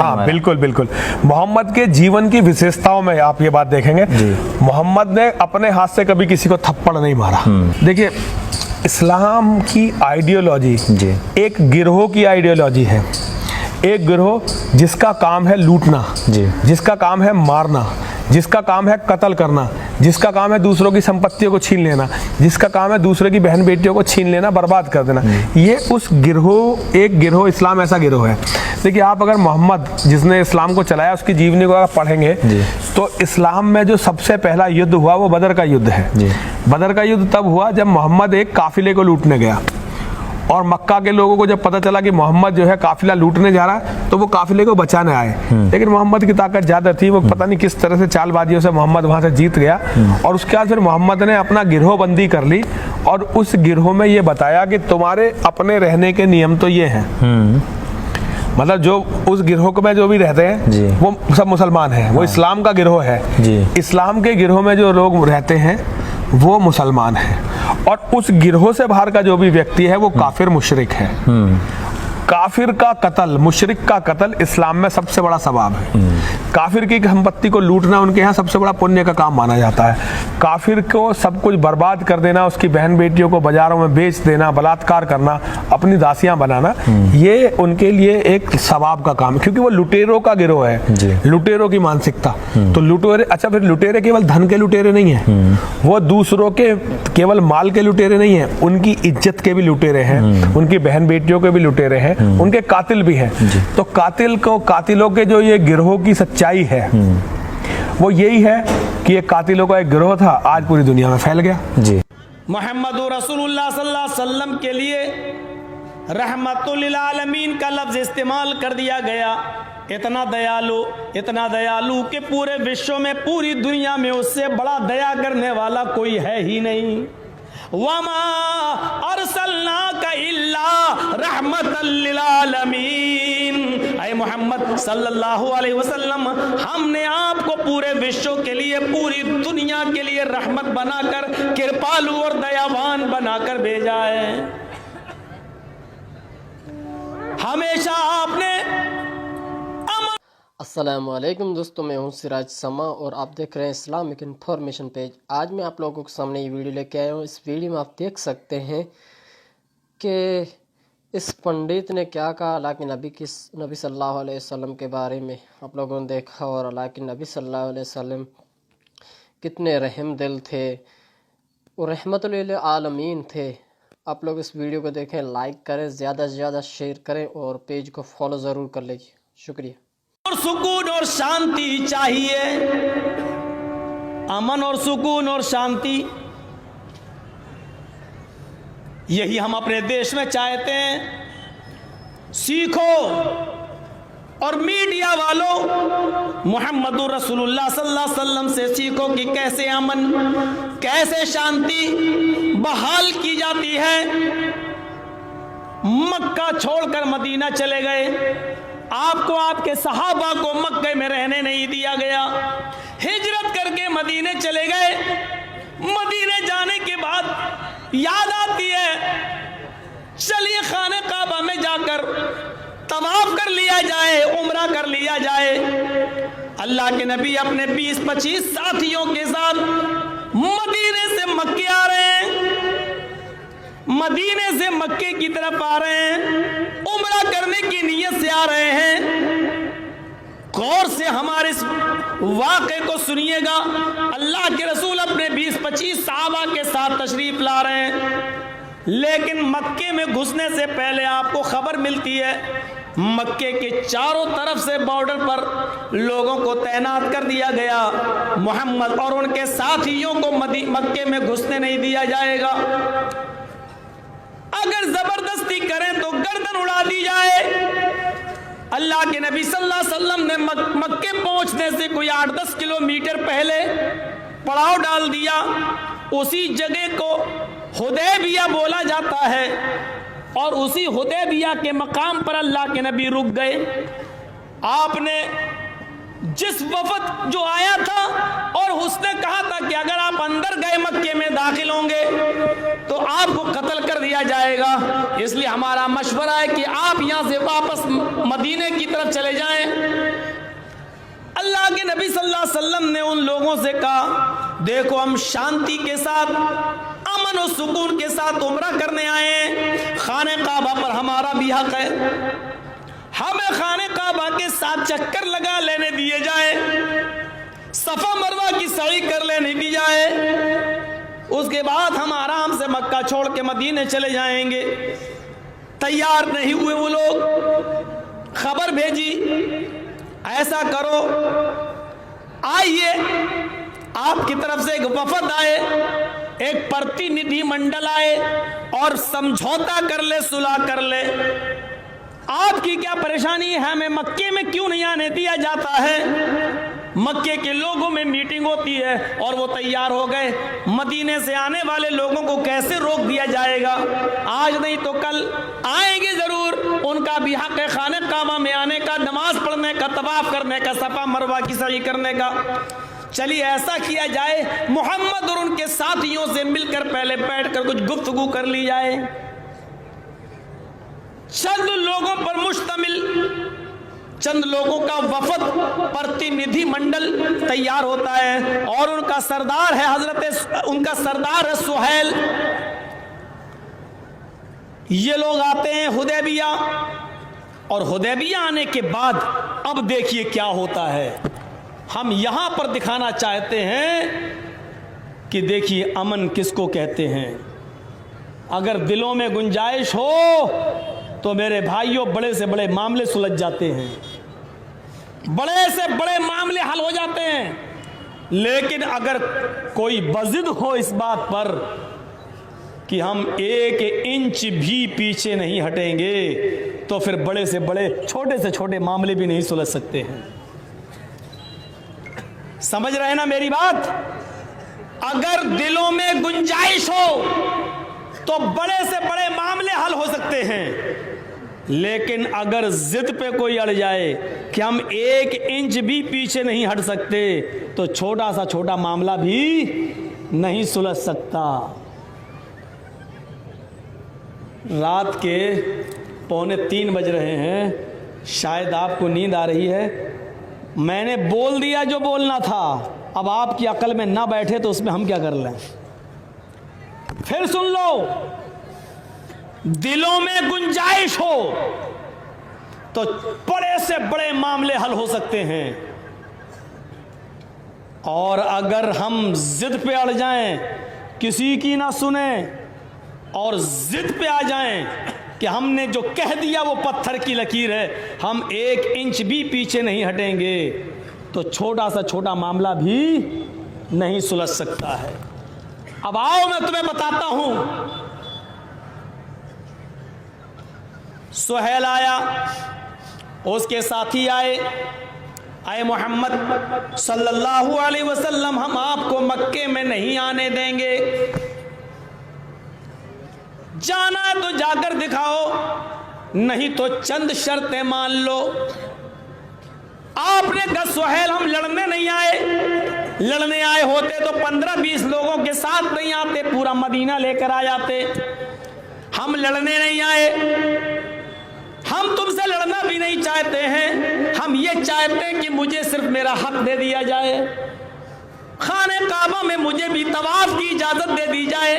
हाँ बिल्कुल बिल्कुल। मोहम्मद के जीवन की विशेषताओं में आप ये बात देखेंगे, मोहम्मद ने अपने हाथ से कभी किसी को थप्पड़ नहीं मारा। देखिए, इस्लाम की आइडियोलॉजी एक गिरोह की आइडियोलॉजी है, एक गिरोह जिसका काम है लूटना, जिसका काम है मारना, जिसका काम है कत्ल करना, जिसका काम है दूसरों की संपत्तियों को छीन लेना, जिसका काम है दूसरे की बहन बेटियों को छीन लेना, बर्बाद कर देना। ये उस गिरोह, एक गिरोह, इस्लाम ऐसा गिरोह है। देखिए, आप अगर मोहम्मद जिसने इस्लाम को चलाया उसकी जीवनी को अगर पढ़ेंगे तो इस्लाम में जो सबसे पहला युद्ध हुआ वो बदर का युद्ध है। बदर का युद्ध तब हुआ जब मोहम्मद एक काफिले को लूटने गया और मक्का के लोगों को जब पता चला कि मोहम्मद जो है काफिला लूटने जा रहा है तो वो काफिले को बचाने आए। लेकिन मोहम्मद की ताकत ज्यादा थी, वो पता नहीं किस तरह से चालबाजियों से मोहम्मद वहां से जीत गया। और उसके बाद फिर मोहम्मद ने अपना गिरोह बंदी कर ली और उस गिरोह में ये बताया कि तुम्हारे अपने रहने के नियम तो ये हैं। मतलब जो उस गिरोह में जो भी रहते हैं वो सब मुसलमान हैं, वो इस्लाम का गिरोह है। इस्लाम के गिरोह में जो लोग रहते हैं वो मुसलमान हैं और उस गिरोह से बाहर का जो भी व्यक्ति है वो काफिर मुशरिक है। काफिर का कत्ल, मुशरिक का कत्ल इस्लाम में सबसे बड़ा सवाब है। काफिर की संपत्ति को लूटना उनके यहाँ सबसे बड़ा पुण्य का काम माना जाता है। काफिर को सब कुछ बर्बाद कर देना, उसकी बहन बेटियों को बाजारों में बेच देना, बलात्कार करना, अपनी दासियां बनाना, ये उनके लिए एक सवाब का काम है, क्योंकि वो लुटेरों का गिरोह है, लुटेरों की मानसिकता। तो लुटेरे, अच्छा फिर लुटेरे केवल धन के लुटेरे नहीं है, वो दूसरों के केवल माल के लुटेरे नहीं है, उनकी इज्जत के भी लुटेरे हैं, उनकी बहन बेटियों के भी लुटेरे हैं, उनके कातिल भी हैं। तो कातिलों के जो ये गिरोह की सच्चाई है वो यही है कि ये कातिलों का एक गिरोह था, आज पूरी दुनिया में फैल गया। मोहम्मद रसूलुल्लाह सल्लल्लाहु अलैहि वसल्लम के लिए रहमतुल आलमीन का लफ्ज इस्तेमाल कर दिया गया। इतना दयालु कि पूरे विश्व में, पूरी दुनिया में उससे बड़ा दया करने वाला कोई है ही नहीं। वमा अरसलनाका इल्ला रहमतल लिल आलमीन, ऐ मोहम्मद सल्लल्लाहु अलैहि वसल्लम, हमने आपको पूरे विश्व के लिए, पूरी दुनिया के लिए रहमत बनाकर, कृपालु और दयावान बनाकर भेजा है। हमेशा आपने अस्सलामुअलैकुम दोस्तों, मैं हूं सिराज समा और आप देख रहे हैं इस्लामिक इन्फॉर्मेशन पेज। आज मैं आप लोगों के सामने ये वीडियो लेके आया हूं। इस वीडियो में आप देख सकते हैं कि इस पंडित ने क्या कहा अल्लाह के नबी सल्लल्लाहु अलैहि वसल्लम के बारे में। आप लोगों ने देखा और अल्लाह के नबी सल्लल्लाहु अलैहि वसल्लम कितने रहम दिल थे और रहमतुल लिल आलमीन थे। आप लोग इस वीडियो को देखें, लाइक करें, ज़्यादा से ज़्यादा शेयर करें और पेज को फॉलो ज़रूर कर लीजिए। शुक्रिया। और सुकून और शांति चाहिए, अमन और सुकून और शांति, यही हम अपने देश में चाहते हैं। सीखो और मीडिया वालों, मोहम्मद रसूलुल्लाह सल्लल्लाहु अलैहि वसल्लम से सीखो कि कैसे अमन, कैसे शांति बहाल की जाती है। मक्का छोड़कर मदीना चले गए, आपको, आपके सहाबा को मक्के में रहने नहीं दिया गया। हिजरत करके मदीने चले गए। मदीने जाने के बाद याद आती है, चलिए खाने काबा में जाकर तवाफ कर लिया जाए, उम्रा कर लिया जाए। अल्लाह के नबी अपने 20-25 साथियों के साथ मदीने से मक्के आ रहे हैं, मदीने से मक्के की तरफ आ रहे हैं, उम्रा करने की नीयत से आ रहे हैं। गौर से हमारे इस वाक़े को सुनिएगा। अल्लाह के रसूल अपने 20-25 सहाबा के साथ तशरीफ ला रहे हैं, लेकिन मक्के में घुसने से पहले आपको खबर मिलती है मक्के के चारों तरफ से बॉर्डर पर लोगों को तैनात कर दिया गया। मोहम्मद और उनके साथियों को मक्के में घुसने नहीं दिया जाएगा। अगर जबरदस्ती करें तो गर्दन उड़ा दी जाए। अल्लाह के नबी सल्लल्लाहु अलैहि वसल्लम ने मक्के पहुंचने से कोई 8-10 किलोमीटर पहले पड़ाव डाल दिया। उसी जगह को हुदैबिया बोला जाता है और उसी हुदैबिया के मकाम पर अल्लाह के नबी रुक गए। आपने जिस वफद जो आया था और उसने कहा था कि अगर आप अंदर गए मक्के में दाखिल होंगे तो आपको कत्ल कर दिया जाएगा, इसलिए हमारा मशवरा है कि आप यहां से वापस मदीने की तरफ चले जाएं। अल्लाह के नबी सल्लल्लाहु अलैहि वसल्लम ने उन लोगों से कहा, देखो हम शांति के साथ, अमन और सुकून के साथ उम्रा करने आए हैं, खाने काबा पर हमारा भी हक है, हमें खाने काबा के साथ चक्कर लगा लेने दिए जाए, सफा मरवा की सही कर लेने दी जाए, उसके बाद हम आराम से मक्का छोड़ के मदीने चले जाएंगे। तैयार नहीं हुए वो लोग, खबर भेजी, ऐसा करो आइए, आपकी तरफ से एक वफद आए, एक प्रतिनिधि मंडल आए और समझौता कर ले, सुलह कर ले। आपकी क्या परेशानी है, हमें मक्के में क्यों नहीं आने दिया जाता है? मक्के के लोगों में मीटिंग होती है और वो तैयार हो गए, मदीने से आने वाले लोगों को कैसे रोक दिया जाएगा? आज नहीं तो कल आएंगे जरूर, उनका भी हक है खाने काबा में आने का, नमाज पढ़ने का, तवाफ करने का, सफा मरवा की सही करने का। चलिए ऐसा किया जाए, मोहम्मद और उनके साथियों से मिलकर पहले बैठकर कुछ गुफ्तगू कर ली जाए। चंद लोगों पर मुश्तमिल, चंद लोगों का वफद प्रतिनिधि मंडल तैयार होता है और उनका सरदार है उनका सरदार है सुहैल। ये लोग आते हैं हुदैबिया, और हुदैबिया आने के बाद अब देखिए क्या होता है। हम यहां पर दिखाना चाहते हैं कि देखिए अमन किसको कहते हैं। अगर दिलों में गुंजाइश हो तो मेरे भाइयों बड़े से बड़े मामले सुलझ जाते हैं, बड़े से बड़े मामले हल हो जाते हैं। लेकिन अगर कोई बजिद हो इस बात पर कि हम 1 इंच भी पीछे नहीं हटेंगे, तो फिर बड़े से बड़े, छोटे से छोटे मामले भी नहीं सुलझ सकते हैं। समझ रहे हैं ना मेरी बात? अगर दिलों में गुंजाइश हो तो बड़े से बड़े मामले हल हो सकते हैं, लेकिन अगर जिद पे कोई अड़ जाए कि हम 1 इंच भी पीछे नहीं हट सकते, तो छोटा सा छोटा मामला भी नहीं सुलझ सकता। रात के 2:45 बज रहे हैं, शायद आपको नींद आ रही है। मैंने बोल दिया जो बोलना था, अब आपकी अकल में ना बैठे तो उसमें हम क्या कर लें? फिर सुन लो, दिलों में गुंजाइश हो तो बड़े से बड़े मामले हल हो सकते हैं, और अगर हम जिद पे अड़ जाएं, किसी की ना सुने और जिद पे आ जाएं कि हमने जो कह दिया वो पत्थर की लकीर है, हम 1 इंच भी पीछे नहीं हटेंगे, तो छोटा सा छोटा मामला भी नहीं सुलझ सकता है। अब आओ मैं तुम्हें बताता हूं। सुहैल आया, उसके साथी आए, आए मोहम्मद सल्लल्लाहु अलैहि वसल्लम, हम आपको मक्के में नहीं आने देंगे, जाना है तो जाकर दिखाओ, नहीं तो चंद शर्तें मान लो। आपने कहा सुहैल हम लड़ने नहीं आए, लड़ने आए होते तो 15-20 लोगों के साथ नहीं आते, पूरा मदीना लेकर आ जाते। हम लड़ने नहीं आए, हम तुमसे लड़ना भी नहीं चाहते हैं, हम ये चाहते हैं कि मुझे सिर्फ मेरा हक दे दिया जाए, खाने काबा में मुझे भी तवाफ की इजाजत दे दी जाए।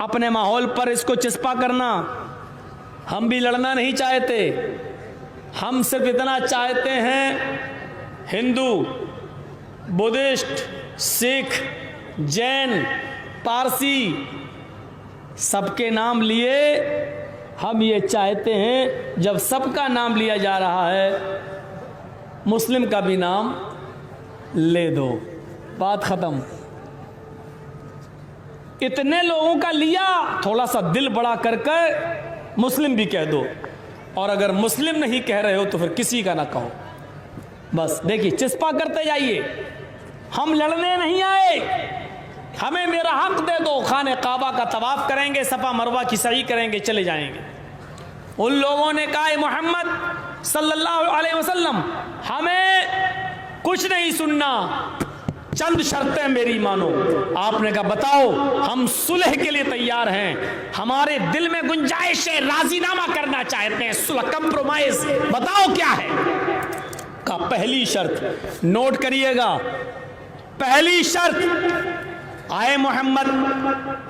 अपने माहौल पर इसको चिस्पा करना, हम भी लड़ना नहीं चाहते, हम सिर्फ इतना चाहते हैं हिंदू, बुद्धिस्ट, सिख, जैन, पारसी सबके नाम लिए। हम ये चाहते हैं जब सबका नाम लिया जा रहा है, मुस्लिम का भी नाम ले दो, बात खत्म। इतने लोगों का लिया, थोड़ा सा दिल बड़ा करके मुस्लिम भी कह दो, और अगर मुस्लिम नहीं कह रहे हो तो फिर किसी का ना कहो। बस देखिए, चिस्पा करते जाइए, हम लड़ने नहीं आए, हमें मेरा हक दे दो, खाने काबा का तवाफ करेंगे, सफा मरवा की सही करेंगे, चले जाएंगे। उन लोगों ने कहा मोहम्मद सल्लल्लाहु अलैहि वसल्लम, हमें कुछ नहीं सुनना, चंद शर्तें मेरी मानो। आपने कहा बताओ, हम सुलह के लिए तैयार हैं, हमारे दिल में गुंजाइश है, राजीनामा करना चाहते हैं, सुलह, कंप्रोमाइज, बताओ क्या है। का पहली शर्त नोट करिएगा, पहली शर्त, आए मोहम्मद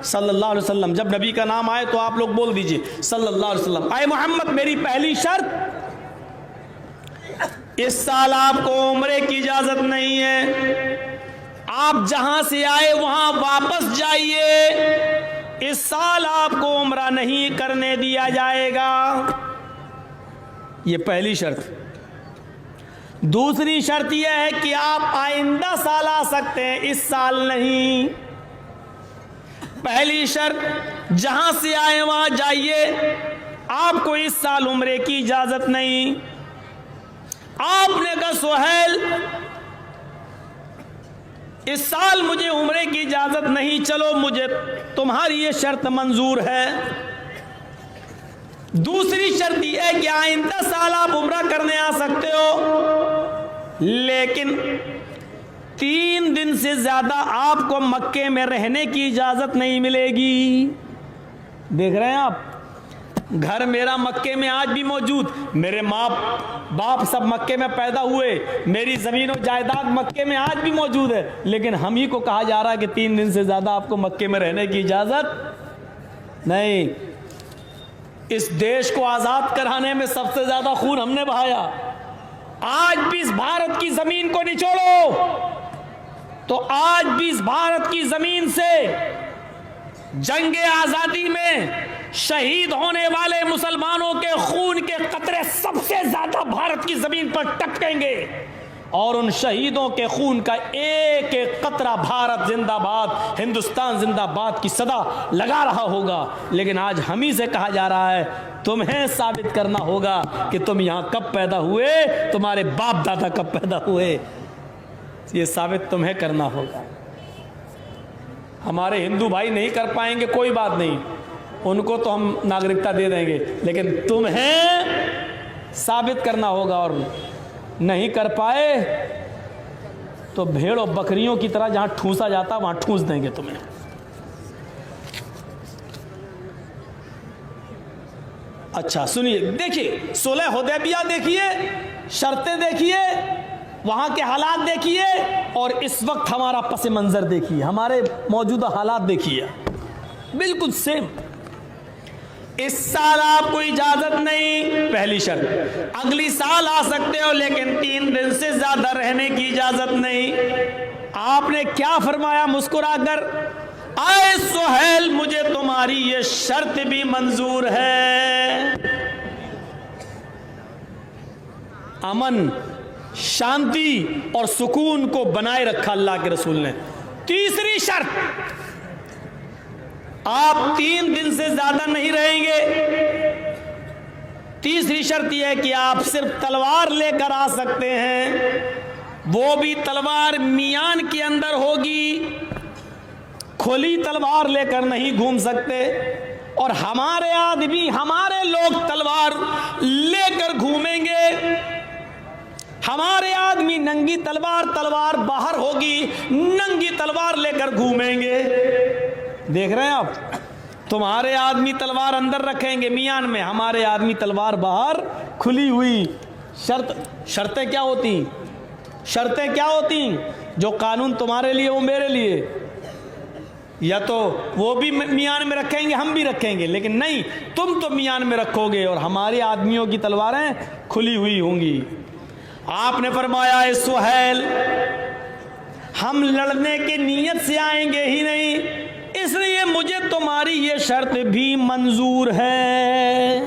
सल्लल्लाहु अलैहि वसल्लम, जब नबी का नाम आए तो आप लोग बोल दीजिए सल्लल्लाहु अलैहि वसल्लम, आए मोहम्मद मेरी पहली शर्त, इस साल आपको उम्रे की इजाजत नहीं है, आप जहां से आए वहां वापस जाइए, इस साल आपको उम्रा नहीं करने दिया जाएगा। यह पहली शर्त। दूसरी शर्त यह है कि आप आइंदा साल आ सकते हैं, इस साल नहीं। पहली शर्त, जहां से आए वहां जाइए, आपको इस साल उम्रे की इजाजत नहीं। आपने कहा सुहैल इस साल मुझे उम्रे की इजाजत नहीं, चलो मुझे तुम्हारी ये शर्त मंजूर है। दूसरी शर्त यह है कि आइंदा साल आप उम्रा करने आ सकते हो, लेकिन 3 दिन से ज्यादा आपको मक्के में रहने की इजाजत नहीं मिलेगी। देख रहे हैं आप, घर मेरा मक्के में आज भी मौजूद, मेरे माँ बाप सब मक्के में पैदा हुए, मेरी जमीन और जायदाद मक्के में आज भी मौजूद है, लेकिन हम ही को कहा जा रहा है कि 3 दिन से ज्यादा आपको मक्के में रहने की इजाजत नहीं। इस देश को आजाद कराने में सबसे ज्यादा खून हमने बहाया। आज भी इस भारत की जमीन को निचोड़ो तो आज भी इस भारत की जमीन से जंगे आजादी में शहीद होने वाले मुसलमानों के खून के कतरे सबसे ज्यादा भारत की जमीन पर टपकेंगे, और उन शहीदों के खून का एक एक कतरा भारत जिंदाबाद, हिंदुस्तान जिंदाबाद की सदा लगा रहा होगा। लेकिन आज हम ही से कहा जा रहा है तुम्हें साबित करना होगा कि तुम यहां कब पैदा हुए, तुम्हारे बाप दादा कब पैदा हुए, ये साबित तुम्हें करना होगा। हमारे हिंदू भाई नहीं कर पाएंगे, कोई बात नहीं, उनको तो हम नागरिकता दे देंगे, लेकिन तुम्हें साबित करना होगा, और नहीं कर पाए तो भेड़ और बकरियों की तरह जहां ठूंसा जाता वहां ठूंस देंगे तुम्हें। अच्छा सुनिए, देखिए सुलह हुदैबिया देखिए, शर्तें देखिए, वहां के हालात देखिए, और इस वक्त हमारा पस मंजर देखिए, हमारे मौजूदा हालात देखिए, बिल्कुल सेम। इस साल आपको इजाजत नहीं, पहली शर्त। अगली साल आ सकते हो, लेकिन 3 दिन से ज्यादा रहने की इजाजत नहीं। आपने क्या फरमाया मुस्कुराकर, आए सुहैल मुझे तुम्हारी ये शर्त भी मंजूर है। अमन, शांति और सुकून को बनाए रखा अल्लाह के रसूल ने। तीसरी शर्त, आप 3 दिन से ज्यादा नहीं रहेंगे। तीसरी शर्त यह है कि आप सिर्फ तलवार लेकर आ सकते हैं, वो भी तलवार मियान के अंदर होगी, खुली तलवार लेकर नहीं घूम सकते। और हमारे आदमी, हमारे लोग तलवार लेकर घूमेंगे, हमारे आदमी नंगी तलवार बाहर होगी, नंगी तलवार लेकर घूमेंगे। देख रहे हैं आप, तुम्हारे आदमी तलवार अंदर रखेंगे मियान में, हमारे आदमी तलवार बाहर खुली हुई। शर्तें क्या होती? शर्तें क्या होती? जो कानून तुम्हारे लिए वो मेरे लिए, या तो वो भी मियान में रखेंगे, हम भी रखेंगे, लेकिन नहीं, तुम तो मियान में रखोगे और हमारे आदमियों की तलवारें खुली हुई होंगी। आपने फरमाया है सुहैल, हम लड़ने की नीयत से आएंगे ही नहीं, इसलिए मुझे तुम्हारी ये शर्त भी मंजूर है।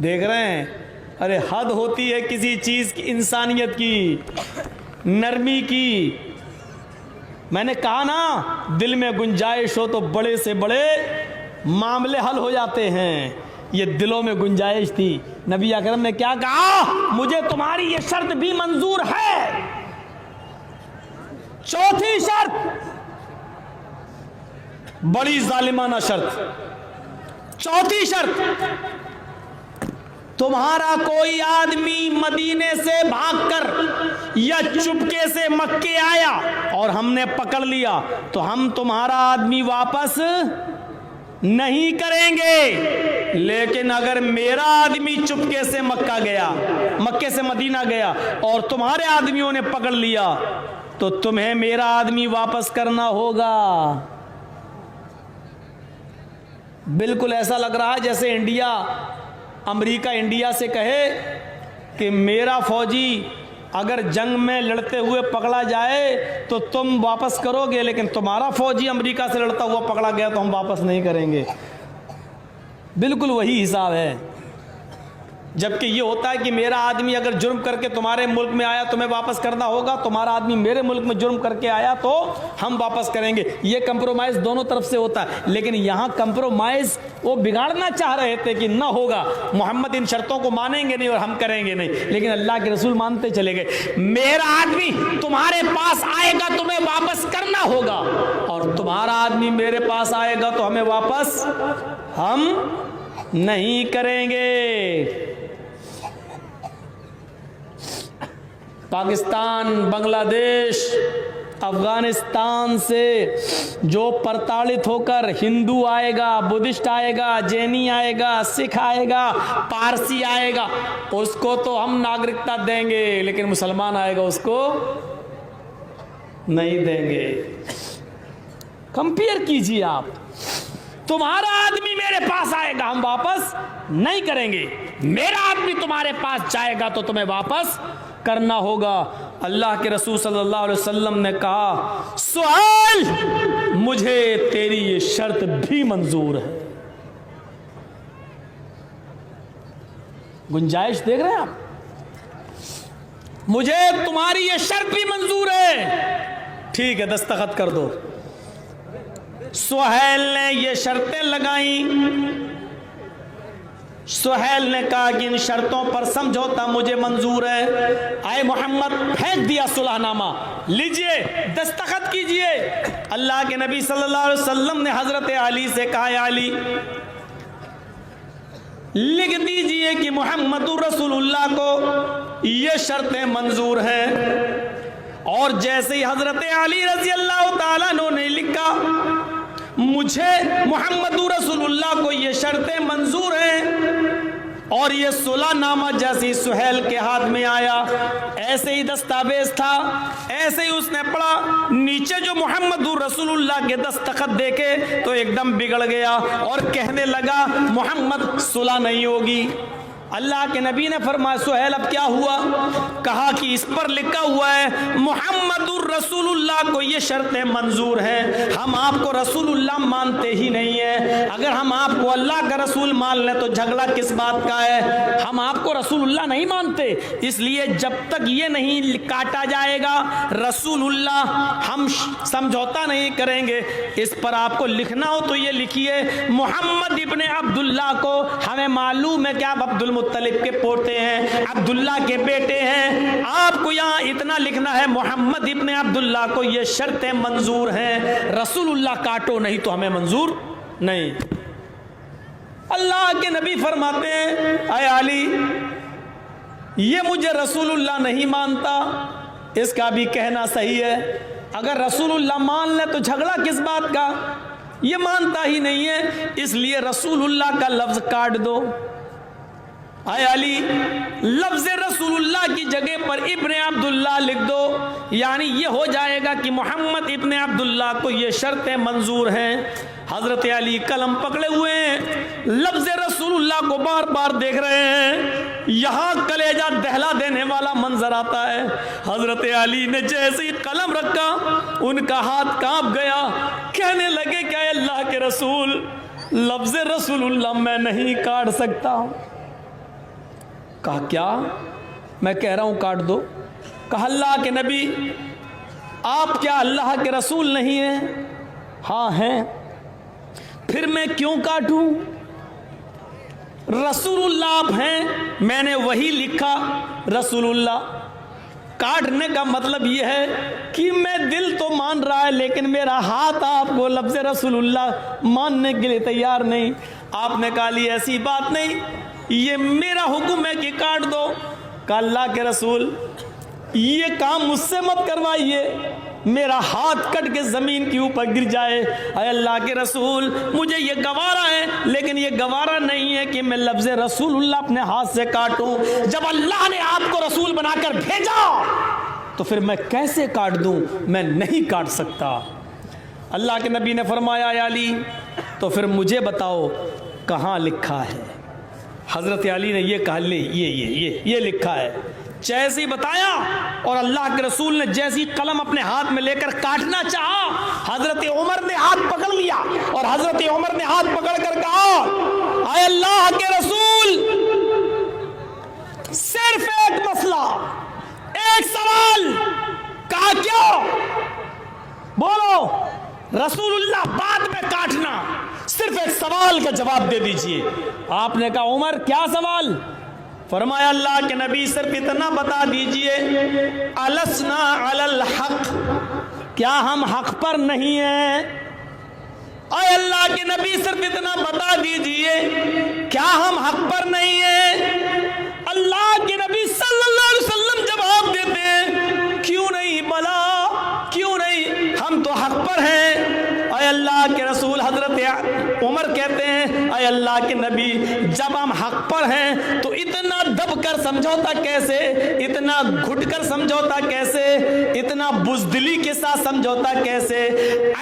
देख रहे हैं, अरे हद होती है किसी चीज की, इंसानियत की, नरमी की। मैंने कहा ना, दिल में गुंजाइश हो तो बड़े से बड़े मामले हल हो जाते हैं। ये दिलों में गुंजाइश थी। नबी अकरम ने क्या कहा? मुझे तुम्हारी ये शर्त भी मंजूर है। चौथी शर्त, बड़ी जालिमाना शर्त। चौथी शर्त, तुम्हारा कोई आदमी मदीने से भागकर या चुपके से मक्के आया और हमने पकड़ लिया तो हम तुम्हारा आदमी वापस नहीं करेंगे। लेकिन अगर मेरा आदमी चुपके से मक्के से मदीना गया और तुम्हारे आदमियों ने पकड़ लिया तो तुम्हें मेरा आदमी वापस करना होगा। बिल्कुल ऐसा लग रहा है जैसे अमेरिका इंडिया से कहे कि मेरा फौजी अगर जंग में लड़ते हुए पकड़ा जाए तो तुम वापस करोगे, लेकिन तुम्हारा फौजी अमेरिका से लड़ता हुआ पकड़ा गया तो हम वापस नहीं करेंगे। बिल्कुल वही हिसाब है। जबकि ये होता है कि मेरा आदमी अगर जुर्म करके तुम्हारे मुल्क में आया तुम्हें वापस करना होगा, तुम्हारा आदमी मेरे मुल्क में जुर्म करके आया तो हम वापस करेंगे। ये कंप्रोमाइज दोनों तरफ से होता है। लेकिन यहाँ कंप्रोमाइज वो बिगाड़ना चाह रहे थे कि ना होगा, मोहम्मद इन शर्तों को मानेंगे नहीं और हम करेंगे नहीं, लेकिन अल्लाह के रसूल मानते चले गए। मेरा आदमी तुम्हारे पास आएगा तुम्हें वापस करना होगा, और तुम्हारा आदमी मेरे पास आएगा तो हमें वापस हम नहीं करेंगे। पाकिस्तान, बांग्लादेश, अफगानिस्तान से जो प्रताड़ित होकर हिंदू आएगा, बुद्धिस्ट आएगा, जैनी आएगा, सिख आएगा, पारसी आएगा, उसको तो हम नागरिकता देंगे, लेकिन मुसलमान आएगा उसको नहीं देंगे। कंपेयर कीजिए आप, तुम्हारा आदमी मेरे पास आएगा हम वापस नहीं करेंगे, मेरा आदमी तुम्हारे पास जाएगा तो तुम्हें वापस करना होगा। अल्लाह के रसूल सल्लल्लाहु अलैहि वसल्लम ने कहा, सुहेल मुझे तेरी ये शर्त भी मंजूर है। गुंजाइश देख रहे हैं आप? मुझे तुम्हारी ये शर्त भी मंजूर है, ठीक है दस्तखत कर दो। सुहेल ने ये शर्तें लगाई। सुहेल ने कहा कि इन शर्तों पर समझौता मुझे मंजूर है। आए मोहम्मद फेंक दिया सुलहनामा, लीजिए दस्तखत कीजिए। अल्लाह के नबी सल्लल्लाहु अलैहि वसल्लम ने हजरत अली से कहा, अली लिख दीजिए कि मोहम्मदुर रसूलुल्लाह को ये शर्तें मंजूर हैं। और जैसे ही हजरत अली रजी अल्लाह ताला अन्हु ने लिखा, मुझे मोहम्मदुर रसूलुल्लाह को ये शर्तें मंजूर हैं, और ये सुलहनामा जैसे ही सुहेल के हाथ में आया, ऐसे ही दस्तावेज था, ऐसे ही उसने पढ़ा, नीचे जो मोहम्मदुर रसूलुल्लाह के दस्तखत देखे तो एकदम बिगड़ गया और कहने लगा मोहम्मद सुलह नहीं होगी। अल्लाह के नबी ने फरमाया, सुहेल अब क्या हुआ? कहा कि इस पर लिखा हुआ है मोहम्मदुर रसूलुल्लाह को ये शर्तें मंजूर हैं, हम आपको रसूलुल्लाह मानते ही नहीं है। अगर हम आपको अल्लाह का रसूल मान लें तो झगड़ा किस बात का है? हम आपको रसूलुल्लाह नहीं मानते, इसलिए जब तक ये नहीं काटा जाएगा रसूलुल्लाह हम समझौता नहीं करेंगे। इस पर आपको लिखना हो तो ये लिखिए, मोहम्मद इब्ने अब्दुल्लाह को हमें मालूम है कि आप अब्दुल मुत्तलिब के पोते हैं, अब्दुल्ला के बेटे हैं, आपको यहां इतना लिखना है मोहम्मद इब्ने अब्दुल्ला को ये शर्तें मंजूर हैं, रसूलुल्लाह काटो नहीं तो हमें मंजूर नहीं। अल्लाह के नबी फरमाते हैं, अय अली ये मुझे रसूलुल्लाह नहीं मानता, इसका भी कहना सही है। अगर रसूलुल्लाह मान ले तो झगड़ा किस बात का? ये मानता ही नहीं है, इसलिए रसूलुल्लाह का लफ्ज काट दो। आए अली लफ्ज रसूलुल्लाह की जगह पर इब्ने अब्दुल्लाह लिख दो, यानी ये हो जाएगा कि मोहम्मद इब्ने अब्दुल्लाह को ये शर्तें मंजूर हैं। हजरत अली कलम पकड़े हुए हैं, लफ्ज रसूलुल्लाह को बार बार देख रहे हैं। यहां कलेजा दहला देने वाला मंजर आता है। हजरत अली ने जैसे ही कलम रखा उनका हाथ कांप गया, कहने लगे क्या अल्लाह के रसूल, लफ्ज रसूलुल्लाह मैं नहीं काट सकता। कहा क्या? मैं कह रहा हूं काट दो। कहा अल्लाह के नबी आप क्या अल्लाह के रसूल नहीं हैं? हाँ हैं। फिर मैं क्यों काटूं? रसूलुल्लाह आप हैं, मैंने वही लिखा रसूलुल्लाह। काटने का मतलब यह है कि मैं दिल तो मान रहा है लेकिन मेरा हाथ आपको लफ्ज रसूलुल्लाह मानने के लिए तैयार नहीं। आपने कहा ली ऐसी बात नहीं, ये मेरा हुक्म है कि काट दो। कहा अल्लाह के रसूल ये काम मुझसे मत करवाइए, मेरा हाथ कट के जमीन के ऊपर गिर जाए। अरे अल्लाह के रसूल मुझे ये गवारा है, लेकिन ये गवारा नहीं है कि मैं लफ्ज़ रसूलुल्लाह अपने हाथ से काटूं। जब अल्लाह ने आपको रसूल बनाकर भेजा तो फिर मैं कैसे काट दूं? मैं नहीं काट सकता। अल्लाह के नबी ने फरमाया अली तो फिर मुझे बताओ कहाँ लिखा है? हज़रत अली ने ये कहा ले ये लिखा है। जैसे ही बताया और अल्लाह के रसूल ने जैसी कलम अपने हाथ में लेकर काटना चाहा, हजरत उमर ने हाथ पकड़ लिया और हजरत उमर ने हाथ पकड़कर कहा आए अल्लाह के रसूल, सिर्फ एक मसला, एक सवाल। कहा क्या? बोलो रसूलुल्लाह बाद में काटना, सिर्फ एक सवाल का जवाब दे दीजिए। आपने कहा उमर क्या सवाल? फरमाया अल्लाह के नबी सिर्फ इतना बता दीजिए अलसना अलल हक, क्या हम हक पर नहीं हैं? अरे अल्लाह के नबी सिर्फ इतना बता दीजिए क्या हम हक पर नहीं हैं? अल्लाह के नबी सल्लल्लाहु अलैहि वसल्लम जवाब देते हैं क्यों नहीं भला, क्यों नहीं, हम तो हक पर हैं। अरे अल्लाह के रसूल हजरत उमर कहते हैं अरे अल्लाह के नबी जब हम हक पर हैं तो इतना दब कर समझौता कैसे, इतना घुट कर समझौता कैसे, इतना बुज़दिली के साथ समझौता कैसे?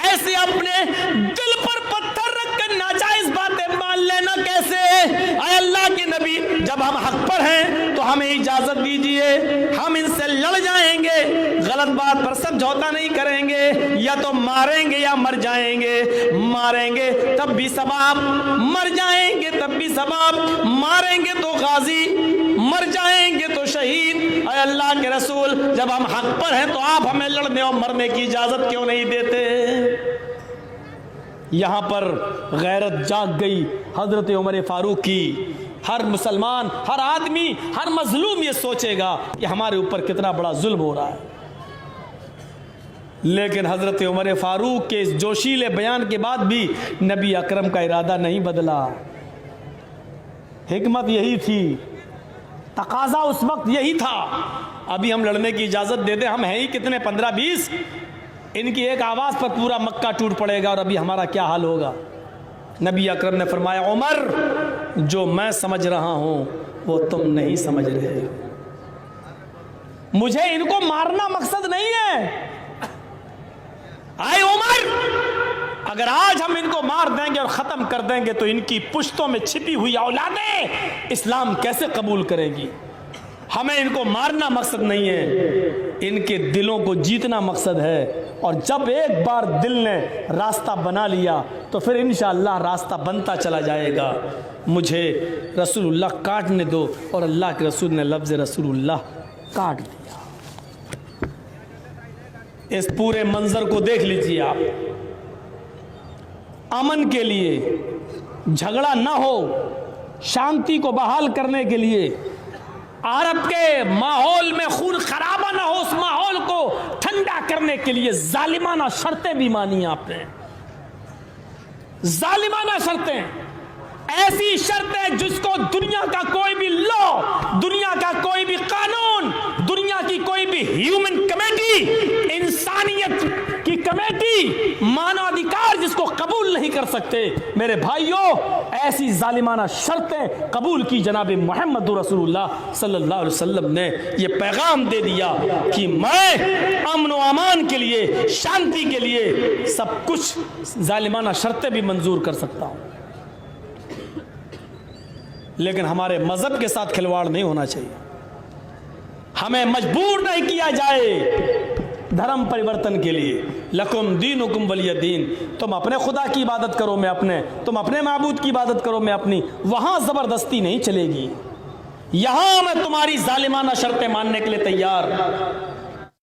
ऐसे अपने दिल पर पत्थर रखकर नाजायज बातें मान लेना कैसे? अरे अल्लाह के नबी जब हम हक पर हैं तो हमें इजाजत दीजिए, हम इनसे लड़ जाएंगे, गलत बात पर समझौता नहीं करेंगे, या तो मारेंगे या मर जाएंगे, मारेंगे तब भी सवाब, मर जाएंगे तब भी सवाब, मारेंगे तो गाजी, मर जाएंगे तो शहीद। अरे अल्लाह के रसूल जब हम हक पर हैं तो आप हमें लड़ने और मरने की इजाजत क्यों नहीं देते? यहां पर गैरत जाग गई हजरत उमर फारूक की। हर मुसलमान, हर आदमी, हर मजलूम ये सोचेगा कि हमारे ऊपर कितना बड़ा जुल्म हो रहा है, लेकिन हजरत उमर फारूक के इस जोशीले बयान के बाद भी नबी अकरम का इरादा नहीं बदला। हिकमत यही थी, तकाजा उस वक्त यही था। अभी हम लड़ने की इजाजत दे दें, हम हैं ही कितने, 15-20, इनकी एक आवाज पर पूरा मक्का टूट पड़ेगा और अभी हमारा क्या हाल होगा? नबी अकरम ने फरमाया उमर जो मैं समझ रहा हूं वो तुम नहीं समझ रहे हो, मुझे इनको मारना मकसद नहीं है। आए उमर, अगर आज हम इनको मार देंगे और खत्म कर देंगे तो इनकी पुश्तों में छिपी हुई औलादें इस्लाम कैसे कबूल करेगी? हमें इनको मारना मकसद नहीं है, इनके दिलों को जीतना मकसद है। और जब एक बार दिल ने रास्ता बना लिया तो फिर इंशाअल्लाह रास्ता बनता चला जाएगा। मुझे रसूलुल्लाह काटने दो। और अल्लाह के रसूल ने लफ्ज़ रसूलुल्लाह काट दिया। इस पूरे मंजर को देख लीजिए आप। अमन के लिए, झगड़ा ना हो, शांति को बहाल करने के लिए, अरब के माहौल में खून खराबा ना हो, उस माहौल को ठंडा करने के लिए जालिमाना शर्तें भी मानी आपने। जालिमाना शर्तें, ऐसी शर्तें जिसको दुनिया का कोई भी लॉ, दुनिया का कोई भी कानून, दुनिया की कोई भी ह्यूमन कमेटी, इंसानियत की कमेटी, मानवाधिकार जिसको कबूल नहीं कर सकते। मेरे भाइयों, ऐसी जालिमाना शर्तें कबूल की जनाब मोहम्मद रसूलुल्लाह सल्लल्लाहु अलैहि वसल्लम ने ये पैगाम दे दिया कि मैं अमन व अमान के लिए, शांति के लिए सब कुछ जालिमाना शर्तें भी मंजूर कर सकता हूं, लेकिन हमारे मजहब के साथ खिलवाड़ नहीं होना चाहिए। हमें मजबूर नहीं किया जाए धर्म परिवर्तन के लिए। लकुम दीनुकुम वलिय दीन, तुम अपने खुदा की इबादत करो, मैं अपने, तुम अपने माबूद की इबादत करो, मैं अपनी। वहां जबरदस्ती नहीं चलेगी। यहां मैं तुम्हारी जालिमाना शर्तें मानने के लिए तैयार